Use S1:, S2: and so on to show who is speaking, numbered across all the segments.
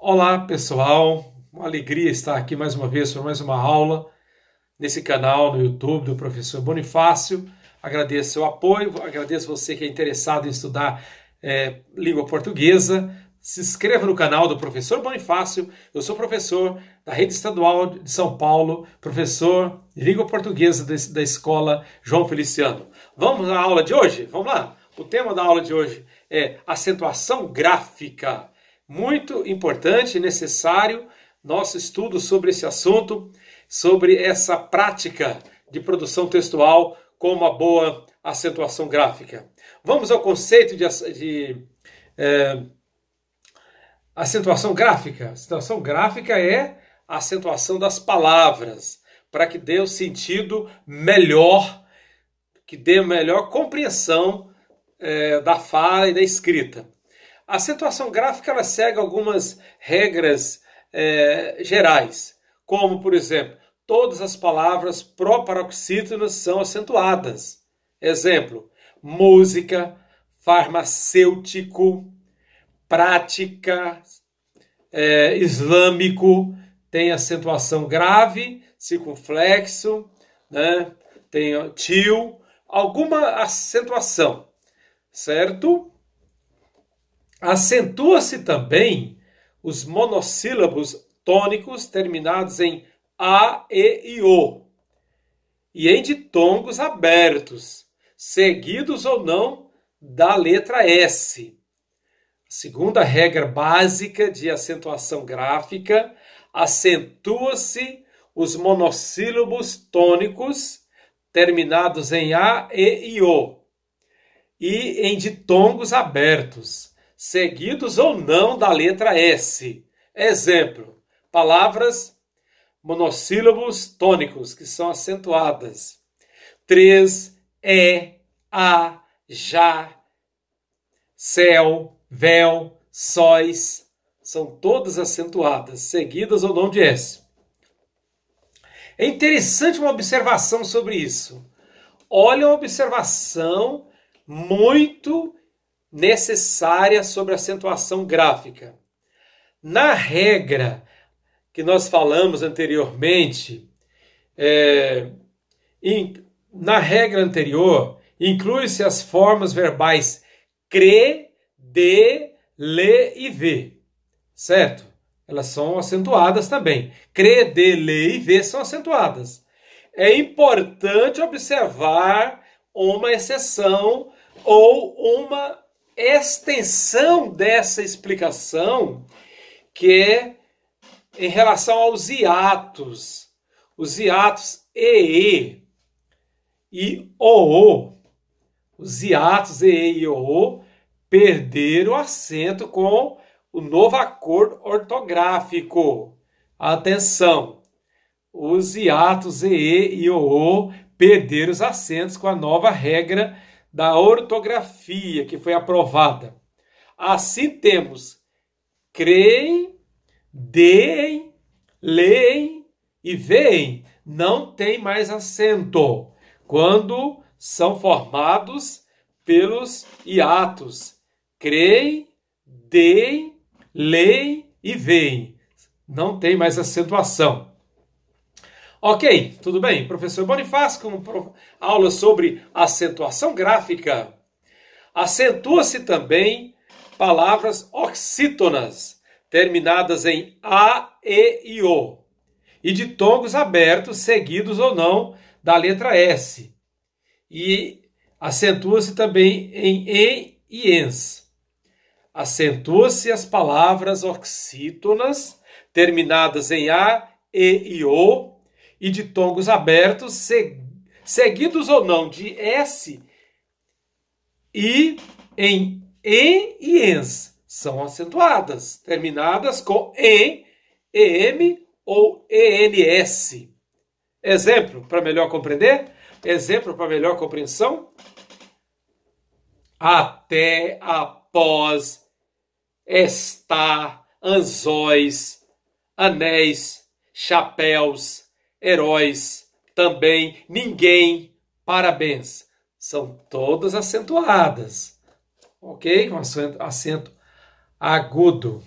S1: Olá, pessoal. Uma alegria estar aqui mais uma vez para mais uma aula nesse canal no YouTube do professor Bonifácio. Agradeço seu apoio, agradeço você que é interessado em estudar língua portuguesa. Se inscreva no canal do professor Bonifácio. Eu sou professor da Rede Estadual de São Paulo, professor de língua portuguesa da Escola João Feliciano. Vamos à aula de hoje? Vamos lá. O tema da aula de hoje é acentuação gráfica. Muito importante e necessário nosso estudo sobre esse assunto, sobre essa prática de produção textual com uma boa acentuação gráfica. Vamos ao conceito de acentuação gráfica. Acentuação gráfica é a acentuação das palavras, para que dê um sentido melhor, que dê melhor compreensão da fala e da escrita. A acentuação gráfica ela segue algumas regras gerais, como, por exemplo, todas as palavras proparoxítonas são acentuadas. Exemplo, música, farmacêutico, prática, islâmico, tem acentuação grave, circunflexo, né? Tem tio, alguma acentuação, certo? Acentua-se também os monossílabos tônicos terminados em A, E e O, e em ditongos abertos, seguidos ou não da letra S. Segunda regra básica de acentuação gráfica, acentua-se os monossílabos tônicos terminados em A, E e O, e em ditongos abertos, seguidos ou não da letra S. Exemplo, palavras monossílabos tônicos, que são acentuadas. 3, a, já, céu, véu, sóis, são todas acentuadas, seguidas ou não de S. É interessante uma observação sobre isso. Olha uma observação muito necessária sobre acentuação gráfica. Na regra que nós falamos anteriormente, na regra anterior, inclui-se as formas verbais crer, de, ler e ver, certo? Elas são acentuadas também. Crer, de, ler e ver são acentuadas. É importante observar uma exceção ou uma extensão dessa explicação, que é em relação aos hiatos. Os hiatos EE e OO. Os hiatos EE e OO perderam o acento com o novo acordo ortográfico. Atenção! Os hiatos EE e OO perderam os acentos com a nova regra da ortografia que foi aprovada. Assim temos creem, deem, leem e veem. Não tem mais acento quando são formados pelos hiatos. Creem, deem, leem e veem. Não tem mais acentuação. Ok, tudo bem? Professor Bonifácio com aula sobre acentuação gráfica. Acentua-se também palavras oxítonas, terminadas em A, E e O, e ditongos abertos, seguidos ou não da letra S. E acentua-se também em e ens. Acentua-se as palavras oxítonas, terminadas em A, E e O, e ditongos abertos, seguidos ou não de S, e em e ens são acentuadas, terminadas com em, em ou ens. Exemplo para melhor compreender? Exemplo para melhor compreensão? Até, após, está, anzóis, anéis, chapéus, heróis, também, ninguém, parabéns. São todas acentuadas, ok? Com acento agudo.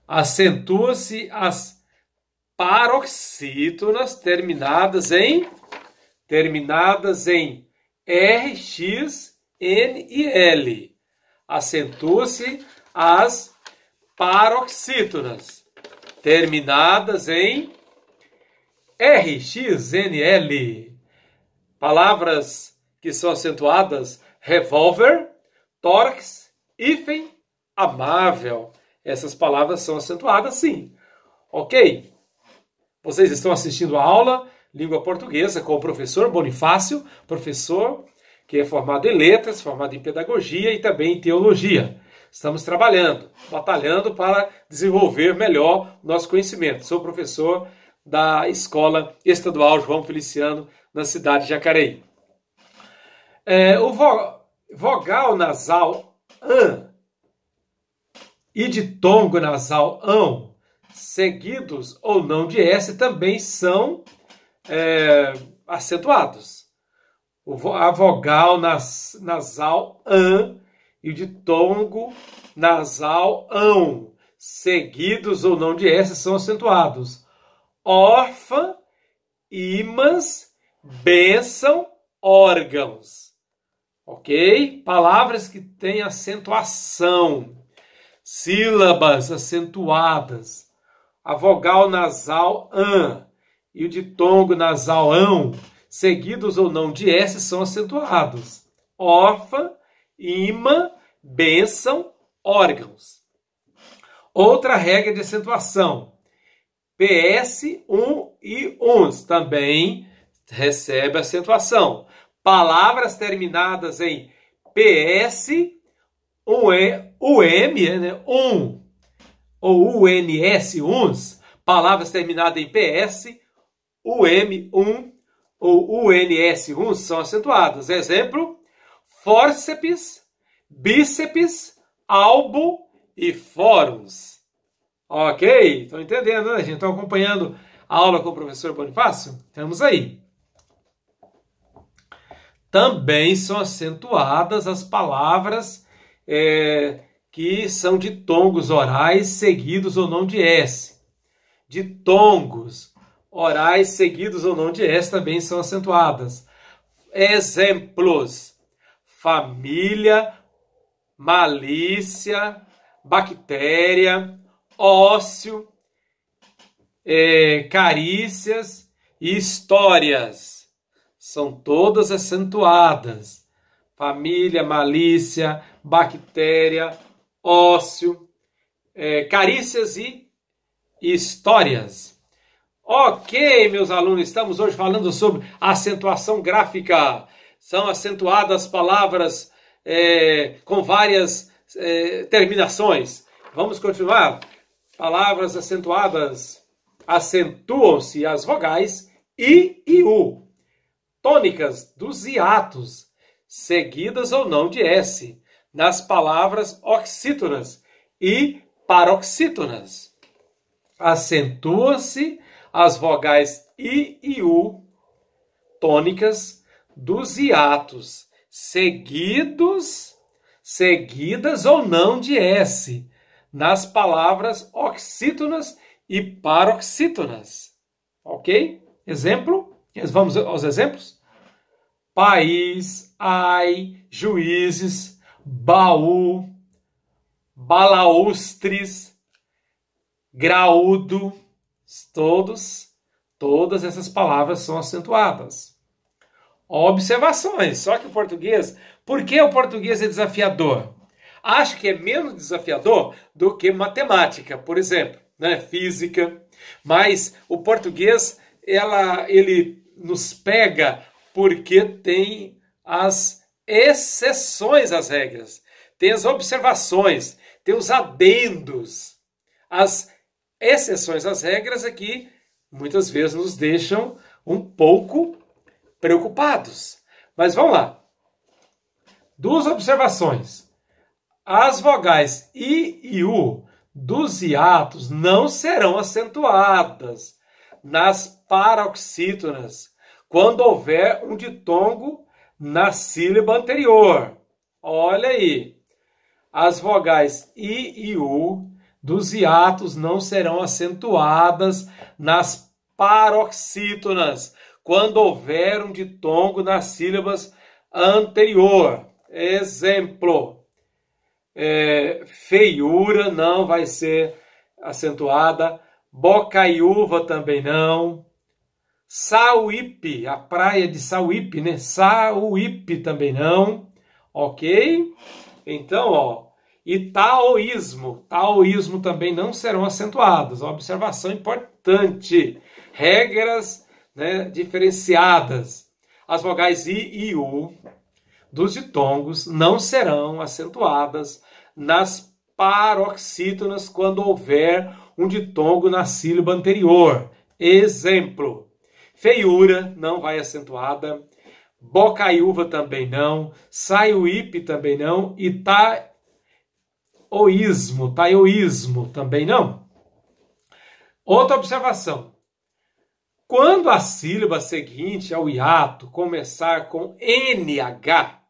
S1: Acentua-se as paroxítonas terminadas em R, X, N e L. Acentua-se as paroxítonas terminadas em R, X, N, L. Palavras que são acentuadas: revólver, tórax, hífen, amável. Essas palavras são acentuadas sim. Ok? Vocês estão assistindo a aula Língua Portuguesa com o professor Bonifácio, professor que é formado em letras, formado em pedagogia e também em teologia. Estamos trabalhando, batalhando para desenvolver melhor o nosso conhecimento. Sou professor da Escola Estadual João Feliciano, na cidade de Jacareí. O vogal nasal an e ditongo nasal ão, seguidos ou não de S, também são acentuados. A vogal nasal an e o ditongo nasal ão, seguidos ou não de S, são acentuados. Órfã, ímãs, bênção, órgãos. Ok? Palavras que têm acentuação. Sílabas acentuadas. A vogal nasal an e o ditongo nasal ão, seguidos ou não de S, são acentuados. Órfã, ímã, bênção, órgãos. Outra regra de acentuação. PS, e uns também recebe acentuação. Palavras terminadas em PS, ou UNS, uns. Palavras terminadas em PS, ou UNS, uns são acentuadas. Exemplo: fórceps, bíceps, albo e fóruns. Ok? Estão entendendo, né, gente? Estão acompanhando a aula com o professor Bonifácio? Estamos aí. Também são acentuadas as palavras que são ditongos orais seguidos ou não de S. Ditongos orais seguidos ou não de S também são acentuadas. Exemplos: família, malícia, bactéria, ócio, carícias e histórias. São todas acentuadas. Família, malícia, bactéria, ócio, carícias e histórias. Ok, meus alunos, estamos hoje falando sobre acentuação gráfica. São acentuadas palavras com várias terminações. Vamos continuar? Palavras acentuadas. Acentuam-se as vogais I e U, tônicas dos hiatos, seguidas ou não de S, nas palavras oxítonas e paroxítonas. Acentuam-se as vogais I e U, tônicas dos hiatos, seguidas ou não de S, nas palavras oxítonas e paroxítonas. Ok? Exemplo? Vamos aos exemplos? País, ai, juízes, baú, balaústres, graúdo, todas essas palavras são acentuadas. Observações, só que o português, por que o português é desafiador? Acho que é menos desafiador do que matemática, por exemplo, né? Física, mas o português, ele nos pega porque tem as exceções às regras, tem as observações, tem os adendos. As exceções às regras aqui muitas vezes nos deixam um pouco preocupados. Mas vamos lá. Duas observações. As vogais I e U dos hiatos não serão acentuadas nas paroxítonas quando houver um ditongo na sílaba anterior. Olha aí. As vogais I e U dos hiatos não serão acentuadas nas paroxítonas, quando houver um ditongo nas sílabas anterior. Exemplo, feiura não vai ser acentuada, Bocaiúva também não, Sauípe, a praia de Sauípe, né? Sauípe também não, ok? Então, ó, e taoísmo também não serão acentuados. Uma observação importante. Regras, né, diferenciadas. As vogais I e U dos ditongos não serão acentuadas nas paroxítonas quando houver um ditongo na sílaba anterior. Exemplo, feiura não vai acentuada, Bocaiúva também não, Sauípe também não e taoísmo também não. Outra observação. Quando a sílaba seguinte ao hiato começar com NH,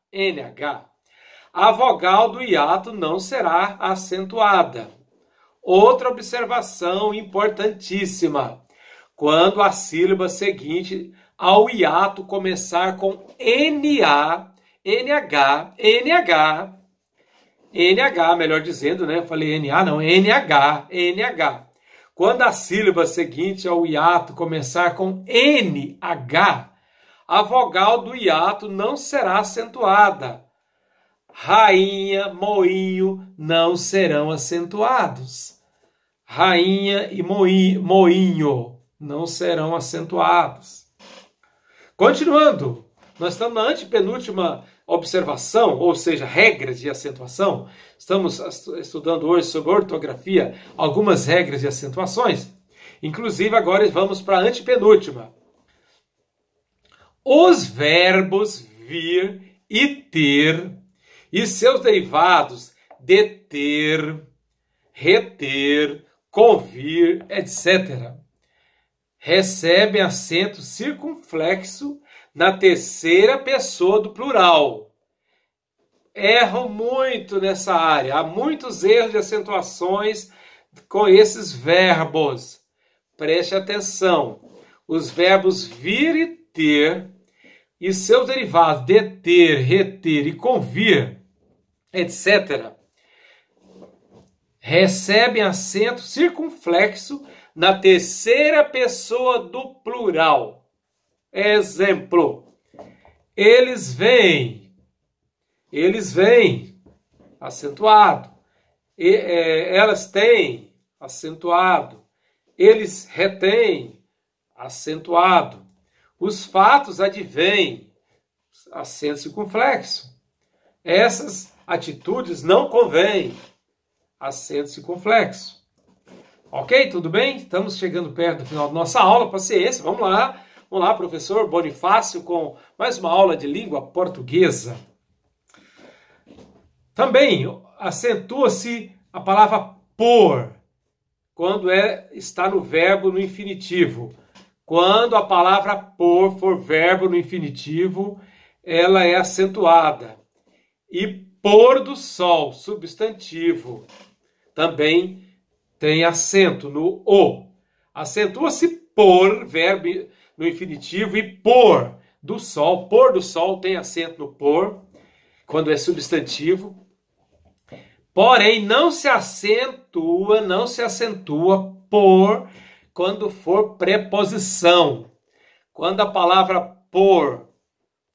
S1: a vogal do hiato não será acentuada. Outra observação importantíssima. Quando a sílaba seguinte ao hiato começar com NH, melhor dizendo, né? Eu falei NA, não, NH. Quando a sílaba seguinte ao hiato começar com NH, a vogal do hiato não será acentuada. Rainha, moinho não serão acentuados. Rainha e moinho não serão acentuados. Continuando, nós estamos na antepenúltima observação, ou seja, regras de acentuação. Estamos estudando hoje sobre ortografia, algumas regras de acentuações. Inclusive, agora vamos para a antepenúltima. Os verbos vir e ter e seus derivados deter, reter, convir, etc., recebem acento circunflexo na terceira pessoa do plural. Erram muito nessa área. Há muitos erros de acentuações com esses verbos. Preste atenção. Os verbos vir e ter e seus derivados deter, reter e convir, etc., recebem acento circunflexo na terceira pessoa do plural. Exemplo, eles vêm, acentuado. Elas têm, acentuado. Eles retêm, acentuado. Os fatos advêm, acento circunflexo. Essas atitudes não convêm, acento circunflexo. Ok? Tudo bem? Estamos chegando perto do final da nossa aula. Paciência, vamos lá. Vamos lá, professor Bonifácio, com mais uma aula de língua portuguesa. Também acentua-se a palavra por, quando está no verbo no infinitivo. Quando a palavra por for verbo no infinitivo, ela é acentuada. E pôr do sol, substantivo, também tem acento no o. Acentua-se por, verbo no infinitivo, e pôr do sol tem acento no por, quando é substantivo. Porém, não se acentua por quando for preposição. Quando a palavra por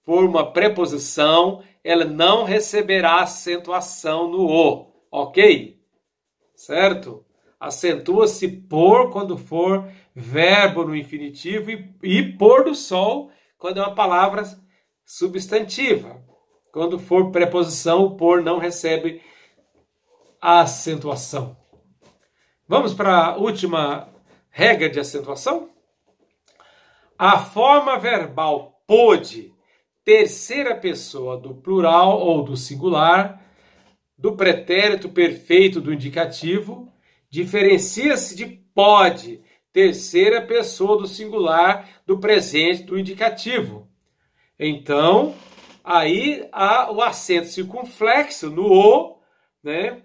S1: for uma preposição, ela não receberá acentuação no o, ok? Certo? Acentua-se por quando for verbo no infinitivo e pôr do sol quando é uma palavra substantiva. Quando for preposição, o por não recebe a acentuação. Vamos para a última regra de acentuação? A forma verbal pôde, terceira pessoa do plural ou do singular, do pretérito perfeito do indicativo, diferencia-se de pode, terceira pessoa do singular, do presente do indicativo. Então, aí há o acento circunflexo no o, né?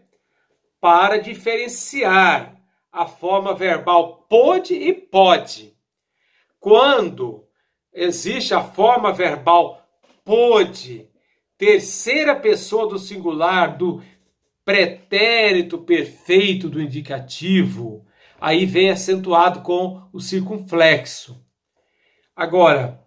S1: para diferenciar a forma verbal pôde e pode. Quando existe a forma verbal pôde, terceira pessoa do singular, do pretérito perfeito do indicativo, aí vem acentuado com o circunflexo. Agora,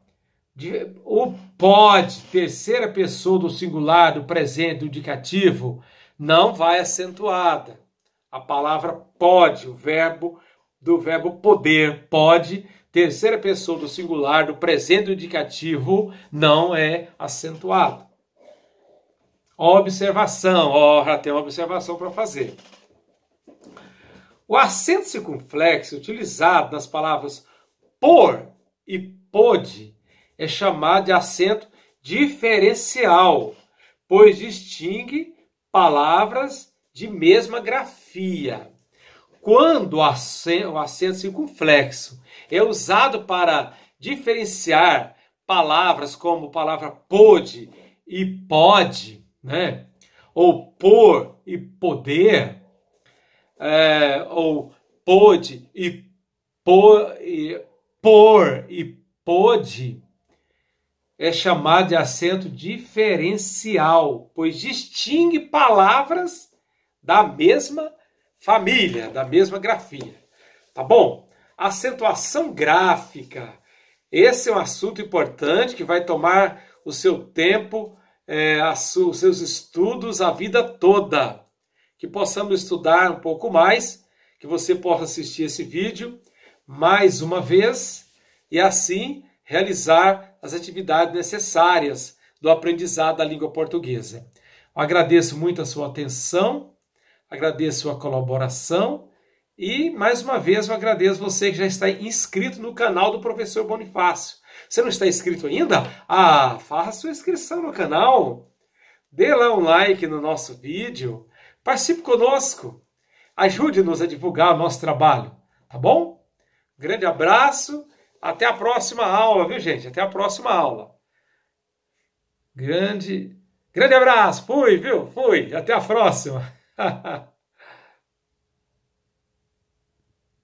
S1: o pode, terceira pessoa do singular, do presente, do indicativo, não vai acentuada. A palavra pode, o verbo do verbo poder, pode, terceira pessoa do singular, do presente, do indicativo, não é acentuado. Observação, já tem uma observação para fazer. O acento circunflexo utilizado nas palavras por e pode é chamado de acento diferencial, pois distingue palavras de mesma grafia. Quando o acento circunflexo é usado para diferenciar palavras como a palavra pode e pode, né? Ou por e poder, ou pode e por e pode, é chamado de acento diferencial, pois distingue palavras da mesma família, da mesma grafia. Tá bom? Acentuação gráfica. Esse é um assunto importante que vai tomar o seu tempo, os seus estudos a vida toda. Que possamos estudar um pouco mais, que você possa assistir esse vídeo mais uma vez e assim realizar as atividades necessárias do aprendizado da língua portuguesa. Eu agradeço muito a sua atenção, agradeço a sua colaboração e, mais uma vez, eu agradeço você que já está inscrito no canal do Professor Bonifácio. Você não está inscrito ainda? Faça sua inscrição no canal, dê lá um like no nosso vídeo, participe conosco, ajude-nos a divulgar o nosso trabalho, tá bom? Grande abraço. Até a próxima aula, viu, gente? Até a próxima aula. Grande abraço. Fui, viu? Fui. Até a próxima.